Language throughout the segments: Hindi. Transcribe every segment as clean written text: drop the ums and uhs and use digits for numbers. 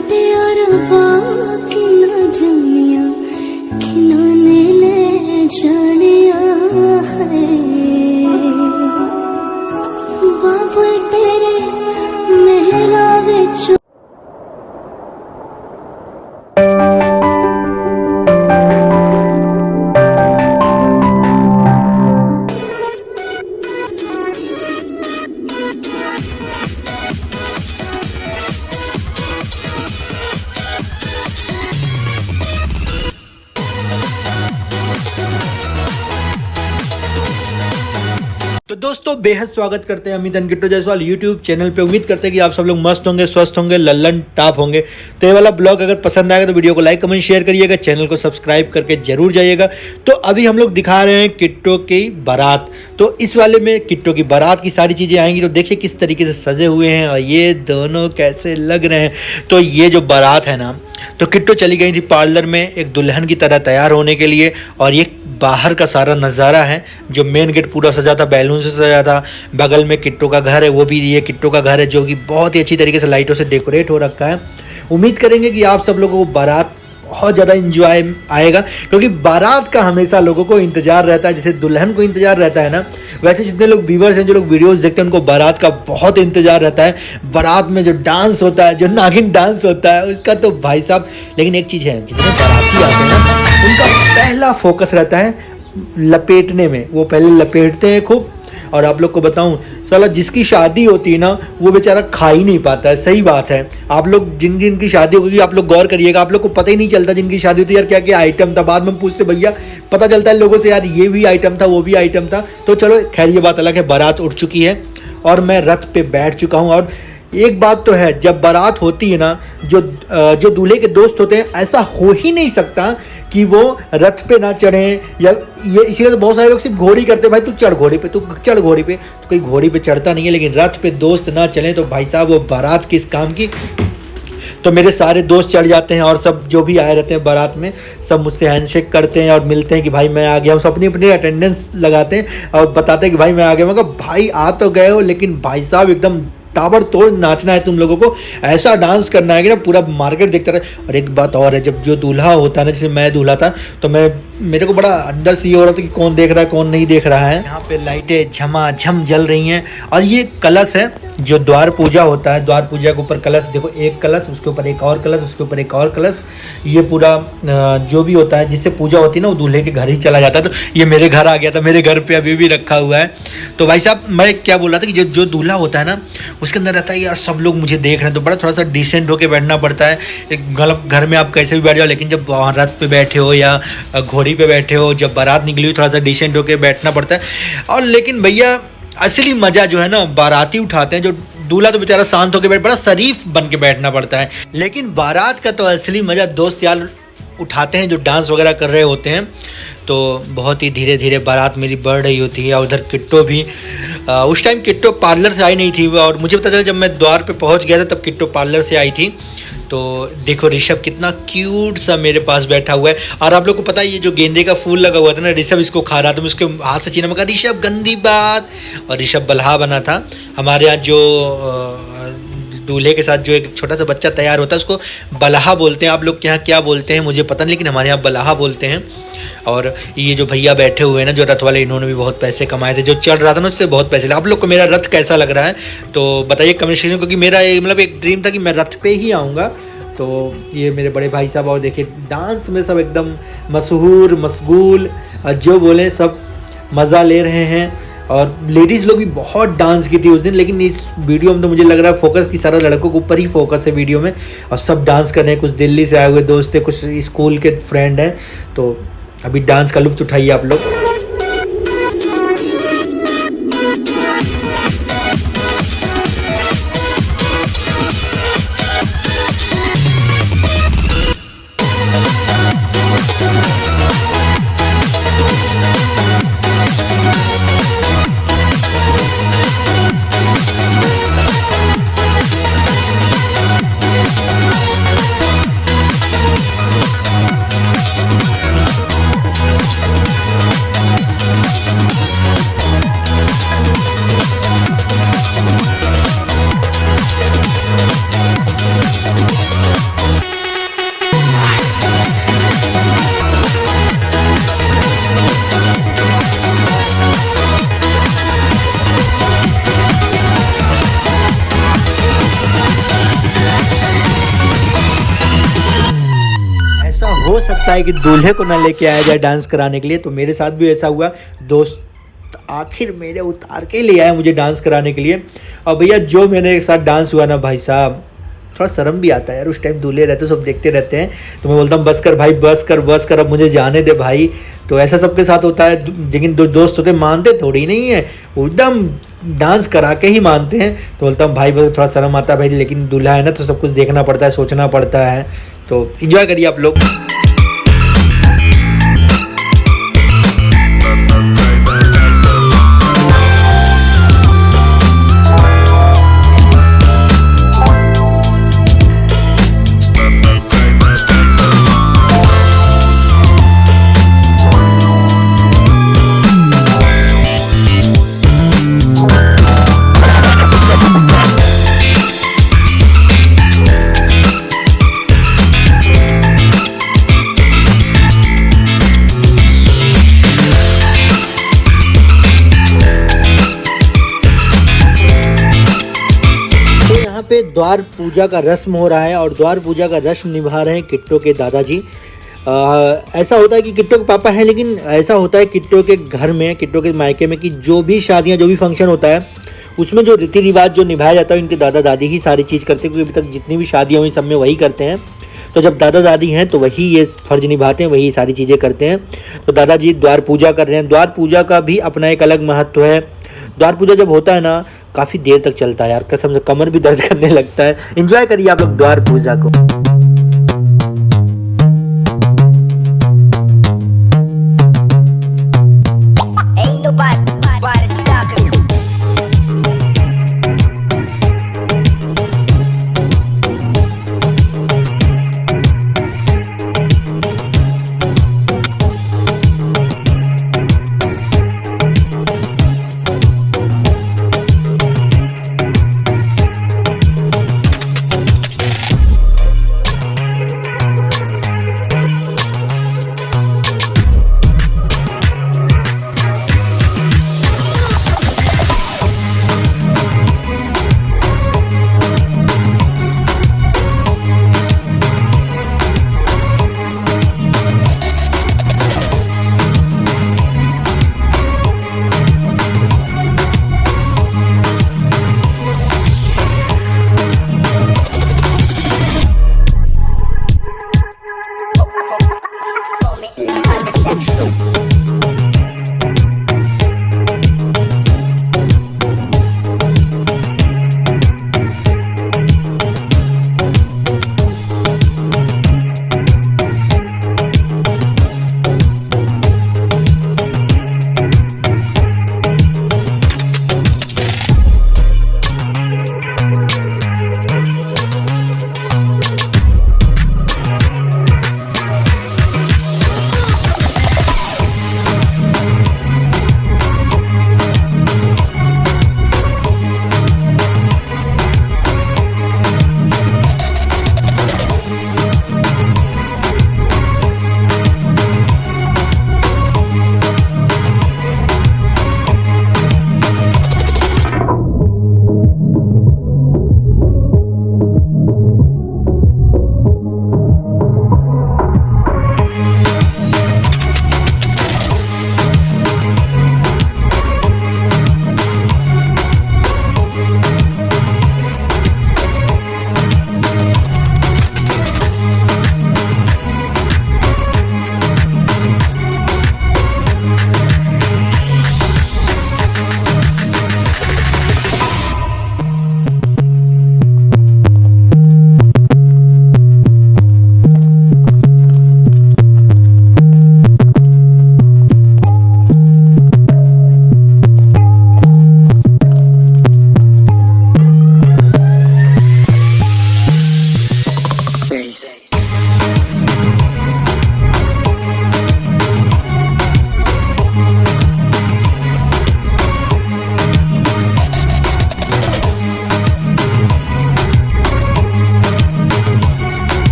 टेयारा बाकी ना जमिया खिनाने ले जानिया है बाबू तेरे मेहरा विच। तो दोस्तों बेहद स्वागत करते हैं Amit and Kittu Jaiswal YouTube channel पे। उम्मीद करते हैं कि आप सब लोग मस्त होंगे, स्वस्थ होंगे, लल्लन टाप होंगे। तो ये वाला ब्लॉग अगर पसंद आएगा तो वीडियो को लाइक कमेंट शेयर करिएगा, चैनल को सब्सक्राइब करके जरूर जाइएगा। तो अभी हम लोग दिखा रहे हैं किट्टू की बारात। तो इस वाले में किट्टू की बारात की सारी चीज़ें आएंगी। तो देखिए किस तरीके से सजे हुए हैं और ये दोनों कैसे लग रहे हैं। तो ये जो बारात है ना, तो किट्टू चली गई थी पार्लर में एक दुल्हन की तरह तैयार होने के लिए। और ये बाहर का सारा नज़ारा है, जो मेन गेट पूरा सजा था, बैलून से सजा था। बगल में किट्टू का घर है, वो भी ये किट्टू का घर है, जो कि बहुत ही अच्छी तरीके से लाइटों से डेकोरेट हो रखा है। उम्मीद करेंगे कि आप सब लोगों को बारात बहुत ज़्यादा इंजॉय आएगा, क्योंकि बारात का हमेशा लोगों को इंतजार रहता है। जैसे दुल्हन को इंतजार रहता है ना, वैसे जितने लोग व्यूवर्स हैं, जो लोग वीडियोस देखते हैं, उनको बारात का बहुत इंतजार रहता है। बारात में जो डांस होता है, जो नागिन डांस होता है, उसका तो भाई साहब। लेकिन एक चीज़ है, जितने बाराती आते हैं ना, उनका पहला फोकस रहता है लपेटने में। वो पहले लपेटते हैं खूब। और आप लोग को बताऊं, साला जिसकी शादी होती है ना, वो बेचारा खा ही नहीं पाता है। सही बात है। आप लोग जिन जिनकी शादी होगी, आप लोग गौर करिएगा, आप लोग को पता ही नहीं चलता जिनकी शादी होती है, यार क्या क्या आइटम था। बाद में पूछते भैया, पता चलता है लोगों से, यार ये भी आइटम था, वो भी आइटम था। तो चलो खैर, ये बात अलग है। बारात उठ चुकी है और मैं रथ पे बैठ चुका हूँ। और एक बात तो है, जब बारात होती है ना, जो दूल्हे के दोस्त होते हैं, ऐसा हो ही नहीं सकता कि वो रथ पे ना चढ़ें। या ये इसीलिए तो बहुत सारे लोग सिर्फ घोड़ी करते हैं, भाई तू चढ़ घोड़ी पे, तू चढ़ घोड़ी पे। तो कोई घोड़ी पे चढ़ता नहीं है, लेकिन रथ पे दोस्त ना चलें तो भाई साहब वो बारात किस काम की। तो मेरे सारे दोस्त चढ़ जाते हैं और सब जो भी आए रहते हैं बारात में, सब मुझसे हैंडशेक करते हैं और मिलते हैं कि भाई मैं आ गया हूँ। सब अपनी अपनी अटेंडेंस लगाते हैं और बताते हैं कि भाई मैं आ गया। मैं कहा भाई आ तो गए हो, लेकिन भाई साहब एकदम ताबड़तोड़ नाचना है तुम लोगों को। ऐसा डांस करना है कि ना पूरा मार्केट देखता रहे। और एक बात और है, जब जो दूल्हा होता है ना, जैसे मैं दूल्हा था, तो मेरे को बड़ा अंदर से ये हो रहा था कि कौन देख रहा है कौन नहीं देख रहा है। यहाँ पे लाइटें झमाझम जल रही हैं। और ये कलश है, जो द्वार पूजा होता है, द्वार पूजा के ऊपर कलश देखो, एक कलश, उसके ऊपर एक और कलश, उसके ऊपर एक और कलश। ये पूरा जो भी होता है, जिससे पूजा होती है ना, वो दूल्हे के घर ही चला जाता है। तो ये मेरे घर आ गया था, मेरे घर पे अभी भी रखा हुआ है। तो भाई साहब मैं क्या बोल रहा था कि जो दूल्हा होता है ना, उसके अंदर रहता है यार सब लोग मुझे देख रहे हैं, तो बड़ा थोड़ा सा डिसेंट होकर बैठना पड़ता है। एक गलत घर में आप कैसे भी बैठ जाओ, लेकिन जब रथ पे बैठे हो या घोड़ी पे बैठे हो, जब बारात निकली हो, थोड़ा सा डिसेंट होकर बैठना पड़ता है। और लेकिन भैया असली मज़ा जो है ना, बाराती उठाते हैं। जो दूल्हा तो बेचारा शांत होकर बैठ, बड़ा शरीफ बन के बैठना पड़ता है। लेकिन बारात का तो असली मज़ा दोस्त यार उठाते हैं, जो डांस वगैरह कर रहे होते हैं। तो बहुत ही धीरे धीरे बारात मेरी बढ़ रही होती है। और उधर किट्टू भी, उस टाइम किट्टू पार्लर से आई नहीं थी। और मुझे पता चला जब मैं द्वार पे पहुंच गया था, तब किट्टू पार्लर से आई थी। तो देखो ऋषभ कितना क्यूट सा मेरे पास बैठा हुआ है। और आप लोग को पता है, ये जो गेंदे का फूल लगा हुआ था ना, ऋषभ इसको खा रहा था। मैं उसके हाथ से छीना, मैं कहा ऋषभ गंदी बात। और ऋषभ बल्हा बना था। हमारे यहाँ जो दूल्हे के साथ जो एक छोटा सा बच्चा तैयार होता है, उसको बल्हा बोलते हैं। आप लोग के यहाँ क्या बोलते हैं मुझे पता नहीं, लेकिन हमारे यहाँ बल्हा बोलते हैं। और ये जो भैया बैठे हुए हैं ना, जो रथ वाले, इन्होंने भी बहुत पैसे कमाए थे। जो चढ़ रहा था ना, उससे बहुत पैसे। आप लोग को मेरा रथ कैसा लग रहा है तो बताइए कमेंट सेक्शन में, क्योंकि मेरा मतलब एक ड्रीम था कि मैं रथ पे ही आऊँगा। तो ये मेरे बड़े भाई साहब, और देखिए डांस में सब एकदम मशहूर मशगूल, जो बोले सब मज़ा ले रहे हैं। और लेडीज़ लोग भी बहुत डांस की थी उस दिन। लेकिन इस वीडियो में तो मुझे लग रहा है फोकस की सारा लड़कों के ऊपर ही फोकस है वीडियो में। और सब डांस कर रहे हैं, कुछ दिल्ली से आए हुए दोस्त थे, कुछ स्कूल के फ्रेंड हैं। तो अभी डांस का लुत्फ़ उठाइए आप लोग। हो सकता है कि दूल्हे को ना लेके आया जाए डांस कराने के लिए। तो मेरे साथ भी ऐसा हुआ, दोस्त आखिर मेरे उतार के ले आया मुझे डांस कराने के लिए। और भैया जो मेरे साथ डांस हुआ ना भाई साहब, थोड़ा शर्म भी आता है यार, उस टाइम दूल्हे रहते सब देखते रहते हैं। तो मैं बोलता हूँ बस कर भाई, बस कर, अब मुझे जाने दे भाई। तो ऐसा सबके साथ होता है, लेकिन दो दोस्त होते मानते थोड़ी नहीं है, वो एकदम डांस करा के ही मानते हैं। तो बोलता हूँ भाई बस थोड़ा शर्म आता है भाई, लेकिन दूल्हा है ना तो सब कुछ देखना पड़ता है, सोचना पड़ता है। तो एंजॉय करिए आप लोग। पे द्वार पूजा का रस्म हो रहा है और द्वार पूजा का रस्म निभा रहे हैं किट्टो के दादाजी। ऐसा होता है कि किट्टो के पापा हैं, लेकिन ऐसा होता है किट्टो के घर में, किट्टो के मायके में, कि जो भी शादियां, जो भी फंक्शन होता है उसमें जो रीति रिवाज जो निभाया जाता है इनके दादा दादी ही सारी चीज़ करते हैं, क्योंकि अभी तक जितनी भी शादियाँ हुई सब में वही करते हैं। तो जब दादा दादी हैं तो वही ये फर्ज निभाते हैं, वही सारी चीज़ें करते हैं। तो दादाजी द्वार पूजा कर रहे हैं। द्वार पूजा का भी अपना एक अलग महत्व है। द्वार पूजा जब होता है ना काफ़ी देर तक चलता है यार, कसम से कमर भी दर्द करने लगता है। एंजॉय करिए आप लोग द्वार पूजा को।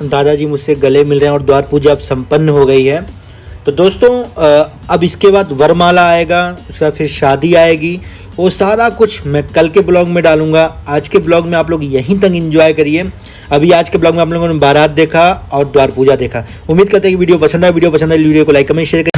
दादाजी मुझसे गले मिल रहे हैं और द्वार पूजा अब संपन्न हो गई है। तो दोस्तों अब इसके बाद वरमाला आएगा, उसके बाद फिर शादी आएगी। वो सारा कुछ मैं कल के ब्लॉग में डालूंगा। आज के ब्लॉग में आप लोग यहीं तक एंजॉय करिए। अभी आज के ब्लॉग में आप लोगों ने बारात देखा और द्वार पूजा देखा। उम्मीद करते हैं कि वीडियो पसंद आए। वीडियो को लाइक कमेंट शेयर करिए।